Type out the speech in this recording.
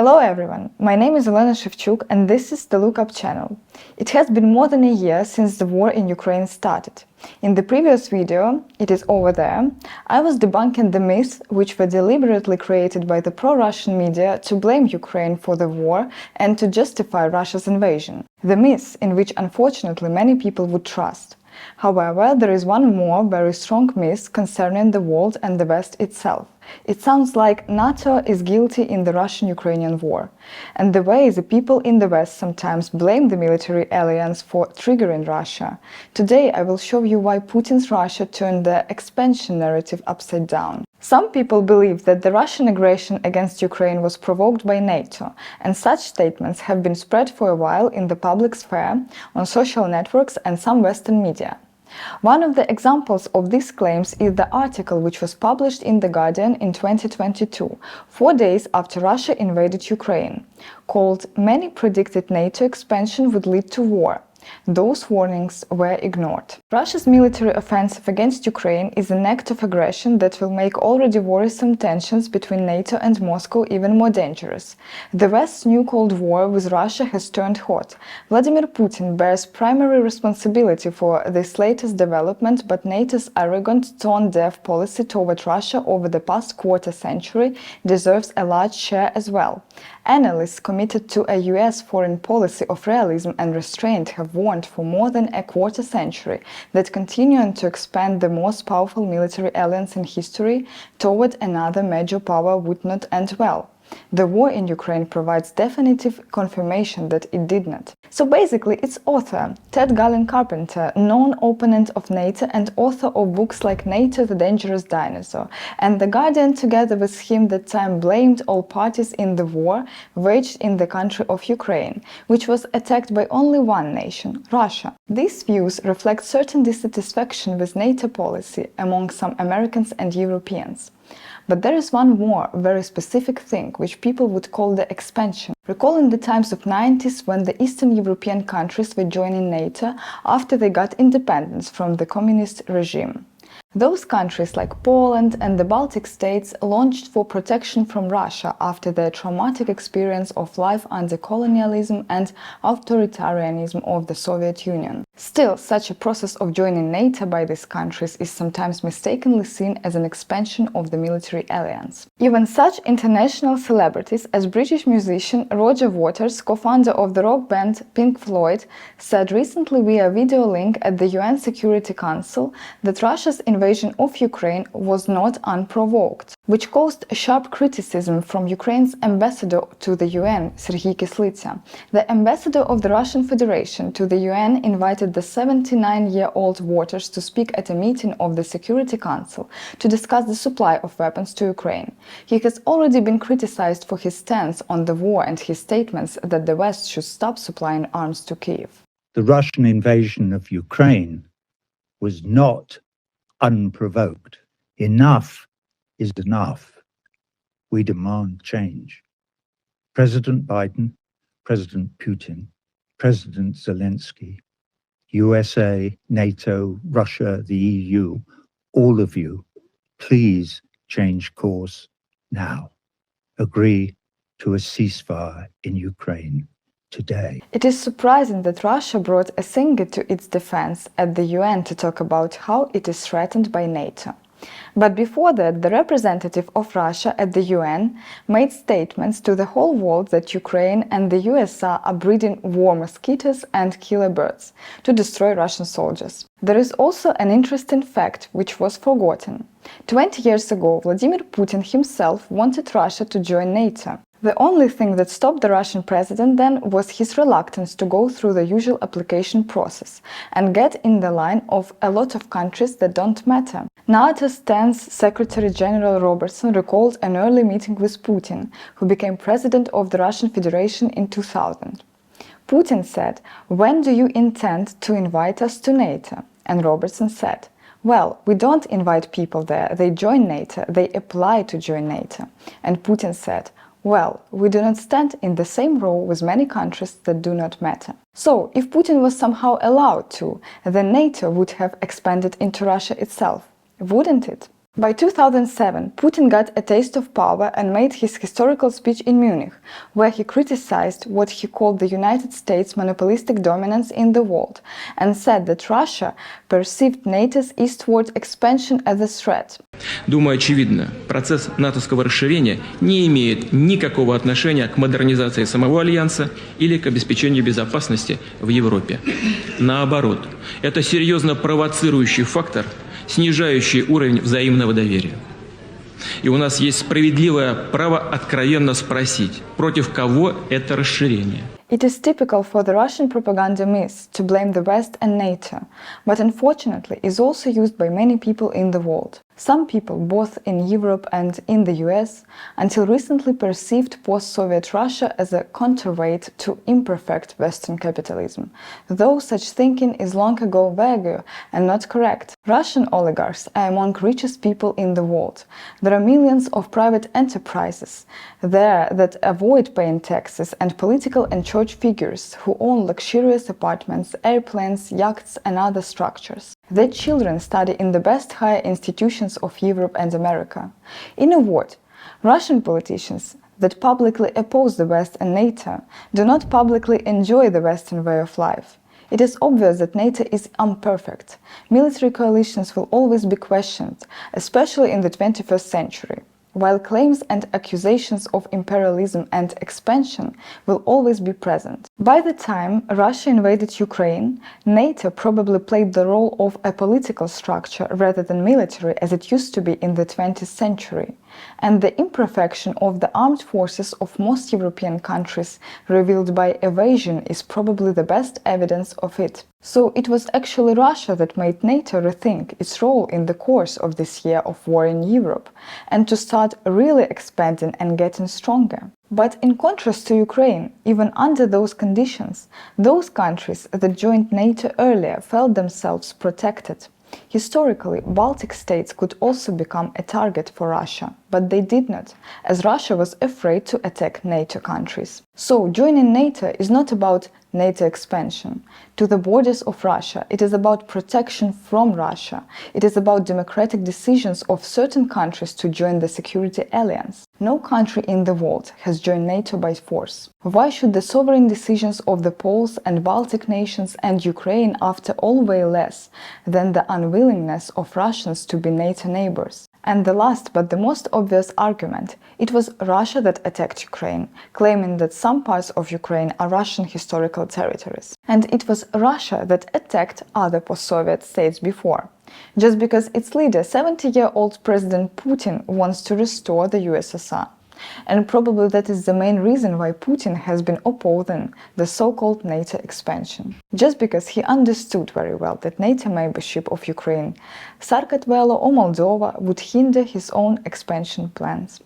Hello everyone, my name is Elena Shevchuk and this is the Lookup channel. It has been more than a year since the war in Ukraine started. In the previous video, It is Over There, I was debunking the myths which were deliberately created by the pro-Russian media to blame Ukraine for the war and to justify Russia's invasion. The myths in which unfortunately many people would trust. However, there is one more very strong myth concerning the world and the West itself. It sounds like NATO is guilty in the Russian-Ukrainian war, and the way the people in the West sometimes blame the military alliance for triggering Russia. Today I will show you why Putin's Russia turned the expansion narrative upside down. Some people believe that the Russian aggression against Ukraine was provoked by NATO, and such statements have been spread for a while in the public sphere, on social networks and some Western media. One of the examples of these claims is the article which was published in The Guardian in 2022, 4 days after Russia invaded Ukraine, called "Many predicted NATO expansion would lead to war." Those warnings were ignored. Russia's military offensive against Ukraine is an act of aggression that will make already worrisome tensions between NATO and Moscow even more dangerous. The West's new Cold War with Russia has turned hot. Vladimir Putin bears primary responsibility for this latest development, but NATO's arrogant, tone-deaf policy toward Russia over the past quarter century deserves a large share as well. Analysts committed to a US foreign policy of realism and restraint have warned for more than a quarter century that continuing to expand the most powerful military alliance in history toward another major power would not end well. The war in Ukraine provides definitive confirmation that it did not. So basically, its author, Ted Gallin Carpenter, known opponent of NATO and author of books like NATO, the Dangerous Dinosaur, and The Guardian together with him that time blamed all parties in the war waged in the country of Ukraine, which was attacked by only one nation, Russia. These views reflect certain dissatisfaction with NATO policy among some Americans and Europeans. But there is one more, very specific thing, which people would call the expansion. Recalling the times of 90s when the Eastern European countries were joining NATO after they got independence from the communist regime. Those countries like Poland and the Baltic states launched for protection from Russia after their traumatic experience of life under colonialism and authoritarianism of the Soviet Union. Still, such a process of joining NATO by these countries is sometimes mistakenly seen as an expansion of the military alliance. Even such international celebrities as British musician Roger Waters, co-founder of the rock band Pink Floyd, said recently via video link at the UN Security Council that Russia's invasion of Ukraine was not unprovoked, which caused sharp criticism from Ukraine's ambassador to the UN, Serhiy Kislytsa. The ambassador of the Russian Federation to the UN invited the 79-year-old Waters to speak at a meeting of the Security Council to discuss the supply of weapons to Ukraine. He has already been criticized for his stance on the war and his statements that the West should stop supplying arms to Kyiv. The Russian invasion of Ukraine was not unprovoked. Enough is enough. We demand change. President Biden, President Putin, President Zelensky, USA, NATO, Russia, the EU, all of you, please change course now. Agree to a ceasefire in Ukraine today. It is surprising that Russia brought a singer to its defense at the UN to talk about how it is threatened by NATO. But before that, the representative of Russia at the UN made statements to the whole world that Ukraine and the USSR are breeding war mosquitoes and killer birds to destroy Russian soldiers. There is also an interesting fact which was forgotten. 20 years ago, Vladimir Putin himself wanted Russia to join NATO. The only thing that stopped the Russian president then was his reluctance to go through the usual application process and get in the line of a lot of countries that don't matter. NATO's 10th Secretary General Robertson recalled an early meeting with Putin, who became president of the Russian Federation in 2000. Putin said, "When do you intend to invite us to NATO?" And Robertson said, "Well, we don't invite people there, they join NATO, they apply to join NATO." And Putin said, "Well, we do not stand in the same row with many countries that do not matter." So, if Putin was somehow allowed to, then NATO would have expanded into Russia itself, wouldn't it? By 2007, Putin got a taste of power and made his historical speech in Munich, where he criticized what he called the United States' monopolistic dominance in the world, and said that Russia perceived NATO's eastward expansion as a threat. Думаю, очевидно, процесс натовского расширения не имеет никакого отношения к модернизации самого Альянса или к обеспечению безопасности в Европе. Наоборот, это серьезно провоцирующий фактор, снижающий уровень взаимного доверия. И у нас есть справедливое право откровенно спросить, против кого это расширение. It is typical for the Russian propaganda myth to blame the West and NATO, but unfortunately is also used by many people in the world. Some people, both in Europe and in the US, until recently perceived post-Soviet Russia as a counterweight to imperfect Western capitalism, though such thinking is long ago vague and not correct. Russian oligarchs are among richest people in the world. There are millions of private enterprises there that avoid paying taxes, and political and church figures who own luxurious apartments, airplanes, yachts and other structures. Their children study in the best higher institutions of Europe and America. In a word, Russian politicians that publicly oppose the West and NATO do not publicly enjoy the Western way of life. It is obvious that NATO is imperfect. Military coalitions will always be questioned, especially in the 21st century, while claims and accusations of imperialism and expansion will always be present. By the time Russia invaded Ukraine, NATO probably played the role of a political structure rather than military as it used to be in the 20th century. And the imperfection of the armed forces of most European countries revealed by evasion is probably the best evidence of it. So it was actually Russia that made NATO rethink its role in the course of this year of war in Europe, and to start really expanding and getting stronger. But in contrast to Ukraine, even under those conditions, those countries that joined NATO earlier felt themselves protected. Historically, Baltic states could also become a target for Russia, but they did not, as Russia was afraid to attack NATO countries. So, joining NATO is not about NATO expansion to the borders of Russia. It is about protection from Russia. It is about democratic decisions of certain countries to join the security alliance. No country in the world has joined NATO by force. Why should the sovereign decisions of the Poles and Baltic nations and Ukraine after all weigh less than the unwillingness of Russians to be NATO neighbors? And the last but the most obvious argument, it was Russia that attacked Ukraine, claiming that some parts of Ukraine are Russian historical territories. And it was Russia that attacked other post-Soviet states before, just because its leader, 70-year-old President Putin, wants to restore the USSR. And probably that is the main reason why Putin has been opposing the so-called NATO expansion. Just because he understood very well that NATO membership of Ukraine, Sarkatvelo or Moldova would hinder his own expansion plans.